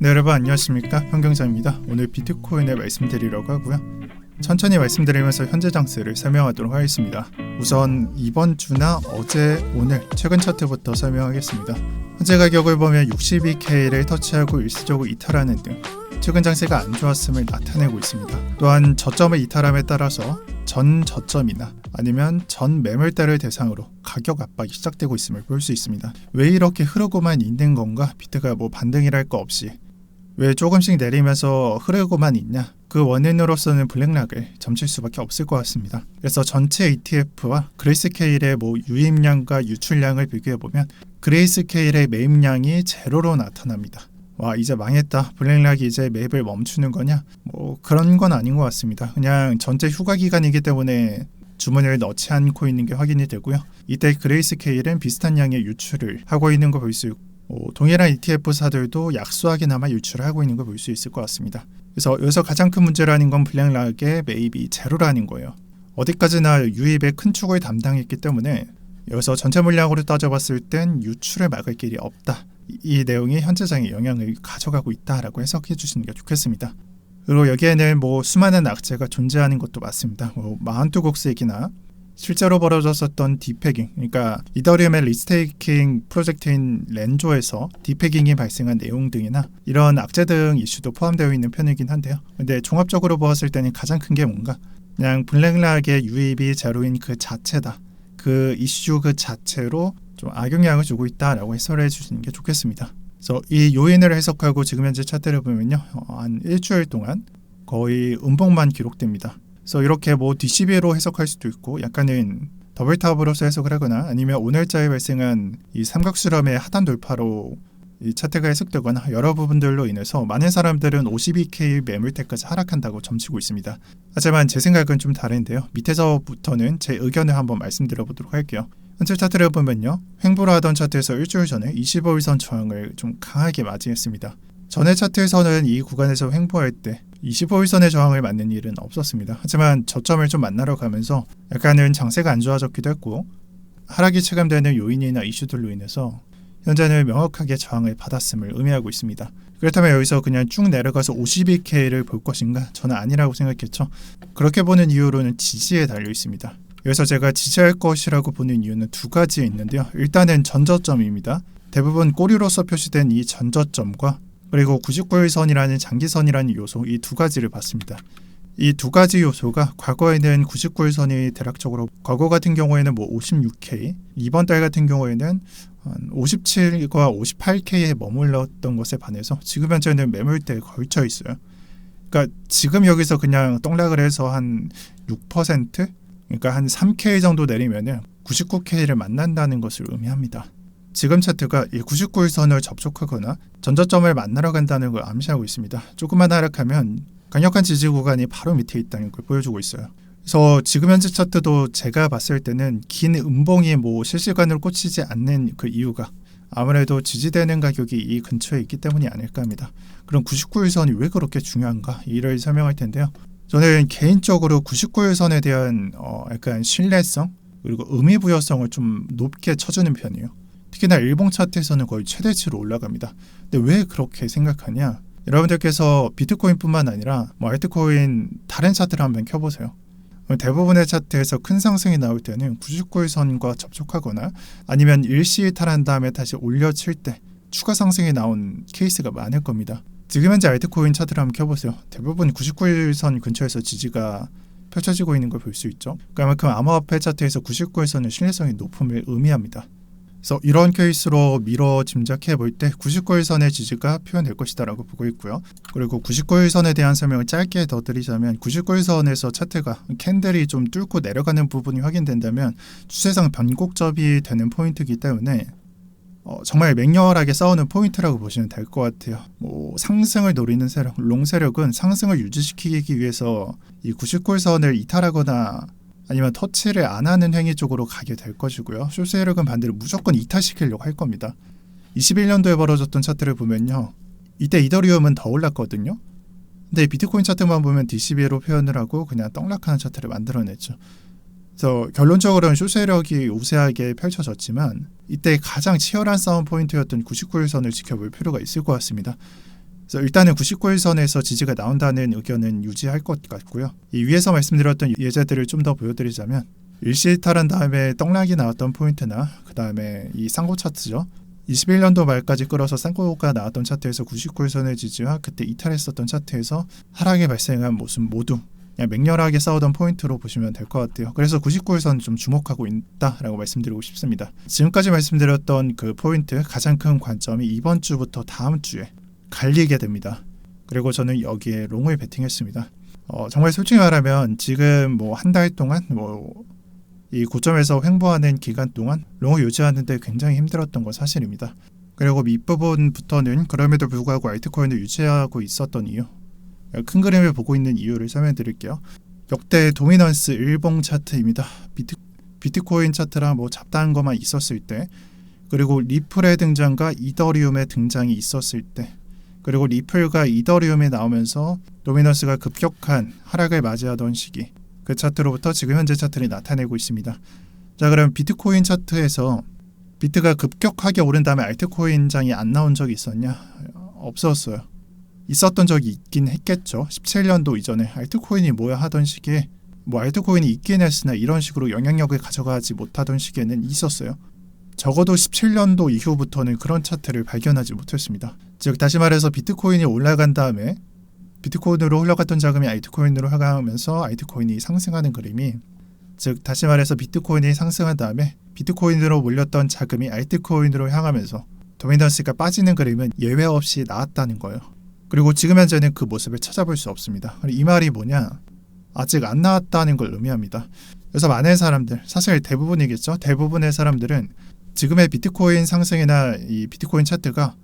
네, 여러분 안녕하십니까, 현경자입니다. 오늘 비트코인을 말씀드리려고 하고요. 천천히 말씀드리면서 현재 장세를 설명하도록 하겠습니다. 우선 이번 주나 어제, 오늘 최근 차트부터 설명하겠습니다. 현재 가격을 보면 62K를 터치하고 일시적으로 이탈하는 등 최근 장세가 안 좋았음을 나타내고 있습니다. 또한 저점을 이탈함에 따라서 전 저점이나 아니면 전 매물대를 대상으로 가격 압박이 시작되고 있음을 볼 수 있습니다. 왜 이렇게 흐르고만 있는 건가? 비트가 반등이랄 거 없이 왜 조금씩 내리면서 흐르고만 있냐? 그 원인으로서는 블랙락을 점칠 수밖에 없을 것 같습니다. 그래서 전체 ETF와 그레이스케일의 유입량과 유출량을 비교해보면 그레이스케일의 매입량이 제로로 나타납니다. 와, 이제 망했다, 블랙락이 이제 매입을 멈추는 거냐? 그런 건 아닌 것 같습니다. 그냥 전체 휴가 기간이기 때문에 주문을 넣지 않고 있는 게 확인이 되고요. 이때 그레이스케일은 비슷한 양의 유출을 하고 있는 거 볼 수 있고, 동일한 ETF사들도 약소하게나마 유출을 하고 있는 걸 볼 수 있을 것 같습니다. 그래서 여기서 가장 큰 문제라는 건 블랙락의 매입이 제로라는 거예요. 어디까지나 유입의 큰 축을 담당했기 때문에 여기서 전체 물량으로 따져봤을 땐 유출을 막을 길이 없다. 이 내용이 현재장에 영향을 가져가고 있다라고 해석해 주시는 게 좋겠습니다. 그리고 여기에는 수많은 악재가 존재하는 것도 맞습니다. 마운트 곡색이나 실제로 벌어졌었던 디패깅, 그러니까 이더리움의 리스테이킹 프로젝트인 렌조에서 디패깅이 발생한 내용 등이나 이런 악재 등 이슈도 포함되어 있는 편이긴 한데요. 근데 종합적으로 보았을 때는 가장 큰 게 뭔가, 그냥 블랙락의 유입이 제로인 그 자체다. 그 이슈 그 자체로 좀 악영향을 주고 있다라고 해설해 주시는 게 좋겠습니다. 그래서 이 요인을 해석하고 지금 현재 차트를 보면요, 한 일주일 동안 거의 음봉만 기록됩니다. 그래서 이렇게 DCB로 해석할 수도 있고, 약간은 더블탑으로서 해석을 하거나, 아니면 오늘자에 발생한 이 삼각수렴의 하단 돌파로 이 차트가 해석되거나, 여러 부분들로 인해서 많은 사람들은 52K 매물대까지 하락한다고 점치고 있습니다. 하지만 제 생각은 좀 다른데요. 밑에서부터는 제 의견을 한번 말씀드려 보도록 할게요. 현재 차트를 보면요, 횡보를 하던 차트에서 일주일 전에 25일선 저항을 좀 강하게 맞이했습니다. 전에 차트에서는 이 구간에서 횡보할 때 25일선의 저항을 맞는 일은 없었습니다. 하지만 저점을 좀 만나러 가면서 약간은 장세가 안 좋아졌기도 했고, 하락이 체감되는 요인이나 이슈들로 인해서 현재는 명확하게 저항을 받았음을 의미하고 있습니다. 그렇다면 여기서 그냥 쭉 내려가서 52K를 볼 것인가? 저는 아니라고 생각했죠. 그렇게 보는 이유로는 지지에 달려 있습니다. 여기서 제가 지지할 것이라고 보는 이유는 두 가지 있는데요. 일단은 전저점입니다. 대부분 꼬리로서 표시된 이 전저점과 그리고 99일선이라는 장기선이라는 요소, 이 두 가지를 봤습니다. 이 두 가지 요소가 과거에는 99일선이 대략적으로, 과거 같은 경우에는 56K, 이번 달 같은 경우에는 57과 58K에 머물렀던 것에 반해서 지금 현재는 매물대에 걸쳐 있어요. 그러니까 지금 여기서 그냥 떡락을 해서 한 6%, 그러니까 한 3K 정도 내리면은 99K를 만난다는 것을 의미합니다. 지금 차트가 이 99일선을 접촉하거나 전저점을 만나러 간다는 걸 암시하고 있습니다. 조금만 하락하면 강력한 지지 구간이 바로 밑에 있다는 걸 보여주고 있어요. 그래서 지금 현재 차트도 제가 봤을 때는 긴 음봉이 실시간으로 꽂히지 않는 그 이유가 아무래도 지지되는 가격이 이 근처에 있기 때문이 아닐까 합니다. 그럼 99일선이 왜 그렇게 중요한가? 이를 설명할 텐데요. 저는 개인적으로 99일선에 대한 약간 신뢰성 그리고 의미부여성을 좀 높게 쳐주는 편이에요. 특히나 일봉 차트에서는 거의 최대치로 올라갑니다. 근데 왜 그렇게 생각하냐? 여러분들께서 비트코인뿐만 아니라 알트코인 다른 차트를 한번 켜보세요. 대부분의 차트에서 큰 상승이 나올 때는 99일선과 접촉하거나 아니면 일시 이탈한 다음에 다시 올려칠 때 추가 상승이 나온 케이스가 많을 겁니다. 지금 현재 알트코인 차트를 한번 켜보세요. 대부분 99일선 근처에서 지지가 펼쳐지고 있는 걸 볼 수 있죠. 그만큼 암호화폐 차트에서 99일선은 신뢰성이 높음을 의미합니다. 그래서 이런 케이스로 미뤄 짐작해 볼 때 99일선의 지지가 표현될 것이다 라고 보고 있고요. 그리고 99일선에 대한 설명을 짧게 더 드리자면, 99일선에서 차트가 캔들이 좀 뚫고 내려가는 부분이 확인된다면 추세상 변곡점이 되는 포인트이기 때문에 정말 맹렬하게 싸우는 포인트라고 보시면 될 것 같아요. 상승을 노리는 세력, 롱 세력은 상승을 유지시키기 위해서 이 99일선을 이탈하거나 아니면 터치를 안 하는 행위 쪽으로 가게 될 것이고요. 숏 세력은 반대로 무조건 이탈시키려고 할 겁니다. 21년도에 벌어졌던 차트를 보면요, 이때 이더리움은 더 올랐거든요. 근데 비트코인 차트만 보면 DCB로 표현을 하고 그냥 떡락하는 차트를 만들어냈죠. 그래서 결론적으로는 숏 세력이 우세하게 펼쳐졌지만 이때 가장 치열한 싸움 포인트였던 99일선을 지켜볼 필요가 있을 것 같습니다. 그래서 일단은 99일선에서 지지가 나온다는 의견은 유지할 것 같고요. 이 위에서 말씀드렸던 예제들을 좀 더 보여드리자면 일시이탈한 다음에 떡락이 나왔던 포인트나 그 다음에 이 쌍고 차트죠. 21년도 말까지 끌어서 쌍고가 나왔던 차트에서 99일선의 지지와 그때 이탈했었던 차트에서 하락이 발생한 모습 모두 그냥 맹렬하게 싸우던 포인트로 보시면 될 것 같아요. 그래서 99일선 좀 주목하고 있다라고 말씀드리고 싶습니다. 지금까지 말씀드렸던 그 포인트 가장 큰 관점이 이번 주부터 다음 주에 갈리게 됩니다. 그리고 저는 여기에 롱을 베팅했습니다. 정말 솔직히 말하면 지금 뭐 한 달 동안 이 고점에서 횡보하는 기간 동안 롱을 유지하는데 굉장히 힘들었던 건 사실입니다. 그리고 밑부분부터는 그럼에도 불구하고 알트코인을 유지하고 있었던 이유, 큰 그림을 보고 있는 이유를 설명드릴게요. 역대 도미넌스 일봉 차트입니다. 비트코인 차트랑 뭐 잡다한 것만 있었을 때, 그리고 리플의 등장과 이더리움의 등장이 있었을 때, 그리고 리플과 이더리움이 나오면서 도미넌스가 급격한 하락을 맞이하던 시기, 그 차트로부터 지금 현재 차트를 나타내고 있습니다. 자, 그럼 비트코인 차트에서 비트가 급격하게 오른 다음에 알트코인장이 안 나온 적이 있었냐? 없었어요. 있었던 적이 있긴 했겠죠. 17년도 이전에 알트코인이 뭐야 하던 시기에 뭐 알트코인이 있긴 했으나 이런 식으로 영향력을 가져가지 못하던 시기에는 있었어요. 적어도 17년도 이후부터는 그런 차트를 발견하지 못했습니다. 즉 다시 말해서 비트코인이 올라간 다음에 비트코인으로 흘러갔던 자금이 알트코인으로 흘러가면서 알트코인이 상승하는 그림이, 즉 다시 말해서 비트코인이 상승한 다음에 비트코인으로 몰렸던 자금이 알트코인으로 향하면서 도미넌스가 빠지는 그림은 예외 없이 나왔다는 거예요. 그리고 지금 현재는 그 모습을 찾아볼 수 없습니다. 이 말이 뭐냐? 아직 안 나왔다는 걸 의미합니다. 그래서 많은 사람들, 사실 대부분이겠죠. 대부분의 사람들은 지금의 비트코인 상승이나 이 비트코인 차트가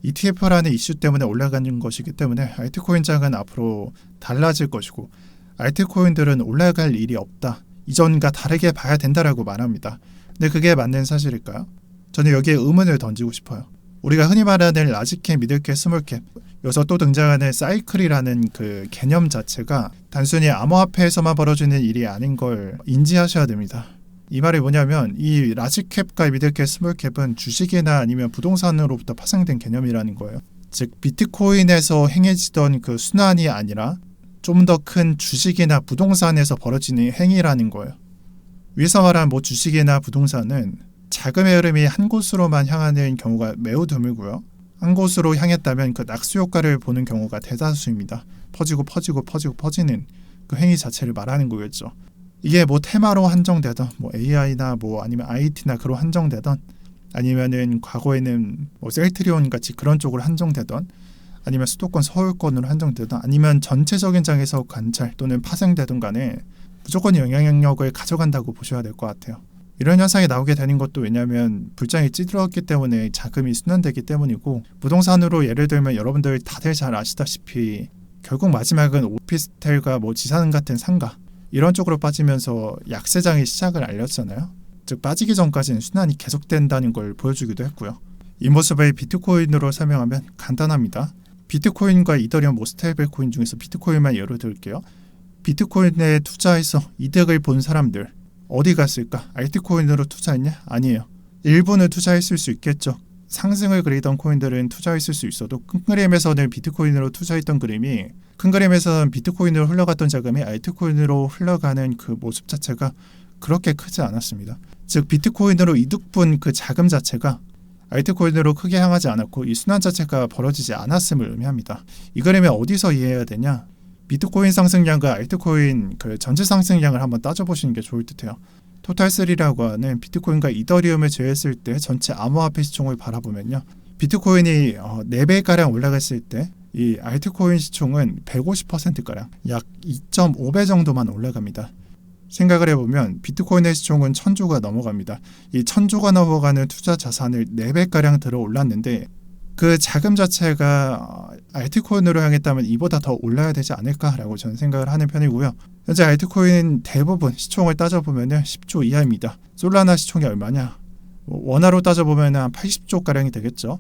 ETF라는 이슈 때문에 올라가는 것이기 때문에 알트코인장은 앞으로 달라질 것이고 알트코인들은 올라갈 일이 없다. 이전과 다르게 봐야 된다라고 말합니다. 근데 그게 맞는 사실일까요? 저는 여기에 의문을 던지고 싶어요. 우리가 흔히 말하는 라지캡, 미들캡, 스몰캡, 여기서 또 등장하는 사이클이라는 그 개념 자체가 단순히 암호화폐에서만 벌어지는 일이 아닌 걸 인지하셔야 됩니다. 이 말이 뭐냐면 이 라지캡과 미들캡, 스몰캡은 주식이나 아니면 부동산으로부터 파생된 개념이라는 거예요. 즉 비트코인에서 행해지던 그 순환이 아니라 좀 더 큰 주식이나 부동산에서 벌어지는 행위라는 거예요. 위에서 말한 뭐 주식이나 부동산은 자금의 흐름이 한 곳으로만 향하는 경우가 매우 드물고요. 한 곳으로 향했다면 그 낙수 효과를 보는 경우가 대다수입니다. 퍼지는 그 행위 자체를 말하는 거겠죠. 이게 뭐 테마로 한정되던 뭐 AI나 뭐 아니면 IT나 그로 한정되던, 아니면은 과거에는 뭐 셀트리온 같이 그런 쪽으로 한정되던, 아니면 수도권 서울권으로 한정되던, 아니면 전체적인 장에서 관찰 또는 파생되던 간에 무조건 영향력을 가져간다고 보셔야 될 것 같아요. 이런 현상이 나오게 되는 것도 왜냐하면 불장이 찌들었기 때문에 자금이 순환되기 때문이고, 부동산으로 예를 들면 여러분들 다들 잘 아시다시피 결국 마지막은 오피스텔과 뭐 지산 같은 상가 이런 쪽으로 빠지면서 약세장의 시작을 알렸잖아요. 즉 빠지기 전까지는 순환이 계속된다는 걸 보여주기도 했고요. 이 모습을 비트코인으로 설명하면 간단합니다. 비트코인과 이더리움, 스테이블 코인 중에서 비트코인만 예로 들게요. 비트코인에 투자해서 이득을 본 사람들 어디 갔을까? 알트코인으로 투자했냐? 아니에요. 일부는 투자했을 수 있겠죠. 상승을 그리던 코인들은 투자했을 수 있어도 큰 그림에서는 비트코인으로 투자했던 그림이, 큰 그림에서는 비트코인으로 흘러갔던 자금이 알트코인으로 흘러가는 그 모습 자체가 그렇게 크지 않았습니다. 즉 비트코인으로 이득 본 그 자금 자체가 알트코인으로 크게 향하지 않았고 이 순환 자체가 벌어지지 않았음을 의미합니다. 이 그림을 어디서 이해해야 되냐? 비트코인 상승량과 알트코인 그 전체 상승량을 한번 따져보시는 게 좋을 듯해요. 토탈3라고 하는 비트코인과 이더리움을 제외했을 때 전체 암호화폐 시총을 바라보면요, 비트코인이 4배가량 올라갔을 때 이 알트코인 시총은 150%가량 약 2.5배 정도만 올라갑니다. 생각을 해보면 비트코인의 시총은 1000조가 넘어갑니다. 이 1000조가 넘어가는 투자 자산을 4배가량 들어 올랐는데 그 자금 자체가 알트코인으로 향했다면 이보다 더 올라야 되지 않을까라고 저는 생각을 하는 편이고요. 현재 알트코인 대부분 시총을 따져보면 10조 이하입니다. 솔라나 시총이 얼마냐? 원화로 따져보면 한 80조가량이 되겠죠.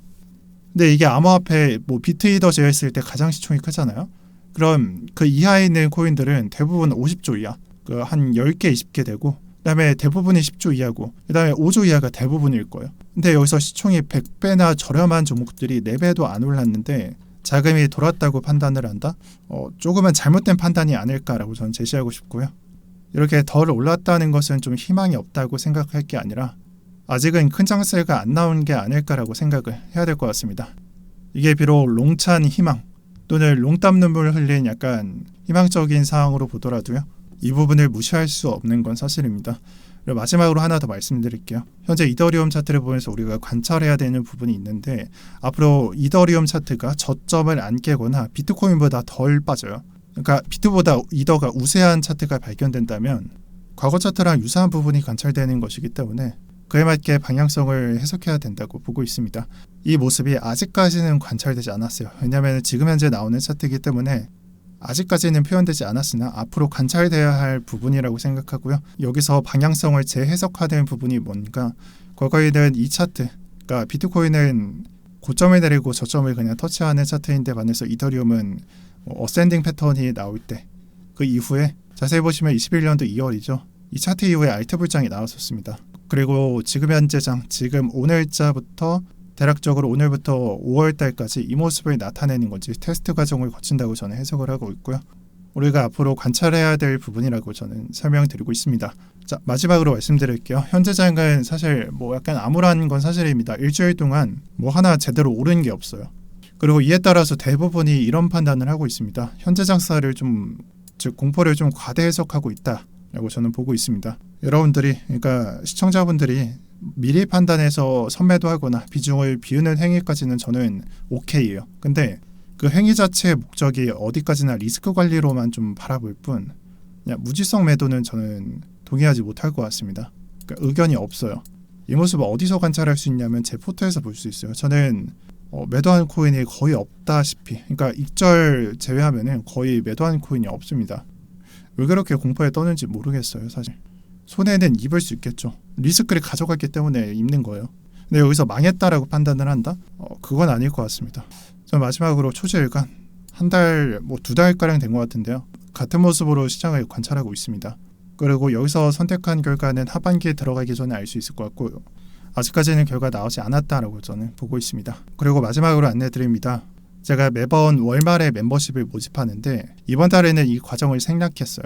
근데 이게 암호화폐 비트이더 제외했을 때 가장 시총이 크잖아요. 그럼 그 이하에 있는 코인들은 대부분 50조 이하, 한 10개, 20개 되고, 그 다음에 대부분이 10조 이하고, 그 다음에 5조 이하가 대부분일 거예요. 근데 여기서 시총이 100배나 저렴한 종목들이 4배도 안 올랐는데 자금이 돌았다고 판단을 한다? 조금은 잘못된 판단이 아닐까라고 저는 제시하고 싶고요. 이렇게 덜 올랐다는 것은 좀 희망이 없다고 생각할 게 아니라 아직은 큰 장세가 안 나온 게 아닐까라고 생각을 해야 될 것 같습니다. 이게 비록 롱찬 희망 또는 롱땀 눈물 흘린 약간 희망적인 상황으로 보더라도요. 이 부분을 무시할 수 없는 건 사실입니다. 그리고 마지막으로 하나 더 말씀드릴게요. 현재 이더리움 차트를 보면서 우리가 관찰해야 되는 부분이 있는데 앞으로 이더리움 차트가 저점을 안 깨거나 비트코인보다 덜 빠져요. 그러니까 비트보다 이더가 우세한 차트가 발견된다면 과거 차트랑 유사한 부분이 관찰되는 것이기 때문에 그에 맞게 방향성을 해석해야 된다고 보고 있습니다. 이 모습이 아직까지는 관찰되지 않았어요. 왜냐하면 지금 현재 나오는 차트이기 때문에 아직까지는 표현되지 않았으나 앞으로 관찰돼야 할 부분이라고 생각하고요. 여기서 방향성을 재해석하는 부분이 뭔가 과거에는 이 차트, 그러니까 비트코인은 고점을 내리고 저점을 그냥 터치하는 차트인데 반해서 이더리움은 어센딩 패턴이 나올 때 그 이후에 자세히 보시면 21년도 2월이죠. 이 차트 이후에 알트 불장이 나왔었습니다. 그리고 지금 현재장, 지금 오늘자부터 대략적으로 오늘부터 5월달까지 이 모습을 나타내는 건지 테스트 과정을 거친다고 저는 해석을 하고 있고요. 우리가 앞으로 관찰해야 될 부분이라고 저는 설명드리고 있습니다. 자, 마지막으로 말씀드릴게요. 현재장은 사실 약간 암울한 건 사실입니다. 일주일 동안 하나 제대로 오른 게 없어요. 그리고 이에 따라서 대부분이 이런 판단을 하고 있습니다. 현재 장사를 즉 공포를 좀 과대 해석하고 있다라고 저는 보고 있습니다. 여러분들이, 그러니까 시청자분들이 미리 판단해서 선매도 하거나 비중을 비우는 행위까지는 저는 오케이예요. 근데 그 행위 자체의 목적이 어디까지나 리스크 관리로만 좀 바라볼 뿐 그냥 무지성 매도는 저는 동의하지 못할 것 같습니다. 그러니까 의견이 없어요. 이 모습을 어디서 관찰할 수 있냐면 제 포토에서 볼 수 있어요. 저는 매도한 코인이 거의 없다시피, 그러니까 익절 제외하면은 거의 매도한 코인이 없습니다. 왜 그렇게 공포에 떠는지 모르겠어요. 사실 손해는 입을 수 있겠죠. 리스크를 가져갔기 때문에 입는 거예요. 근데 여기서 망했다라고 판단을 한다? 그건 아닐 것 같습니다. 저 마지막으로 초지일간 한 달, 2달가량 된 것 같은데요. 같은 모습으로 시장을 관찰하고 있습니다. 그리고 여기서 선택한 결과는 하반기에 들어가기 전에 알 수 있을 것 같고 아직까지는 결과 나오지 않았다라고 저는 보고 있습니다. 그리고 마지막으로 안내드립니다. 제가 매번 월말에 멤버십을 모집하는데 이번 달에는 이 과정을 생략했어요.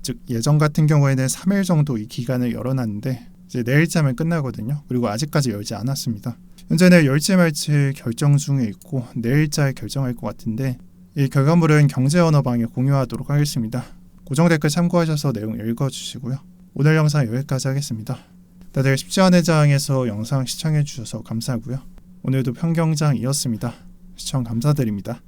즉 예전 같은 경우에는 3일 정도 이 기간을 열어놨는데 이제 내일자면 끝나거든요. 그리고 아직까지 열지 않았습니다. 현재는 열지 말지 결정 중에 있고 내일자에 결정할 것 같은데 이 결과물은 경제 언어방에 공유하도록 하겠습니다. 고정 댓글 참고하셔서 내용 읽어주시고요. 오늘 영상 여기까지 하겠습니다. 다들 쉽지 않은 장에서 영상 시청해주셔서 감사하고요. 오늘도 평경장이었습니다. 시청 감사드립니다.